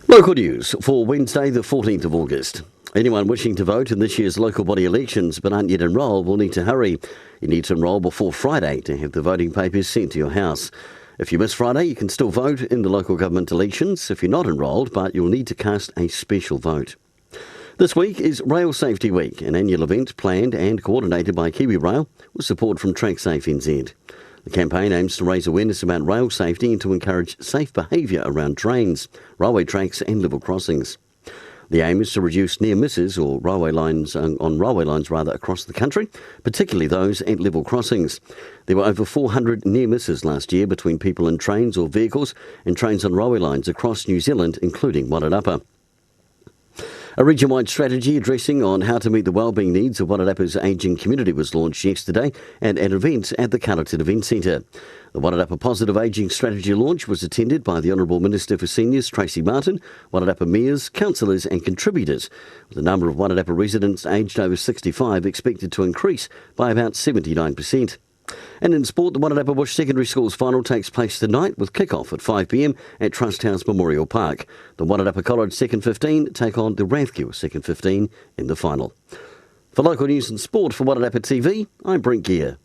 Local news for Wednesday the 14th of August. Anyone wishing to vote in this year's local body elections but aren't yet enrolled will need to hurry. You need to enrol before Friday to have the voting papers sent to your house. If you miss Friday, you can still vote in the local government elections if you're not enrolled, but you'll need to cast a special vote. This week is Rail Safety Week, an annual event planned and coordinated by Kiwi Rail with support from TrackSafe NZ. The campaign aims to raise awareness about rail safety and to encourage safe behaviour around trains, railway tracks and level crossings. The aim is to reduce near misses or railway lines across the country, particularly those at level crossings. There were over 400 near misses last year between people in trains or vehicles and trains on railway lines across New Zealand, including Wairarapa. A region-wide strategy addressing on how to meet the wellbeing needs of Wairarapa's ageing community was launched yesterday at an event at the Carlton Event Centre. The Wairarapa Positive Ageing Strategy launch was attended by the Honourable Minister for Seniors, Tracy Martin, Wairarapa mayors, councillors and contributors, with the number of Wairarapa residents aged over 65 expected to increase by about 79%. And in sport, the Wairarapa Bush Secondary School's final takes place tonight with kick-off at 5 p.m. at Trust House Memorial Park. The Wairarapa College second 15 take on the Rathgear second 15 in the final. For local news and sport for Wairarapa TV, I'm Brent Gare.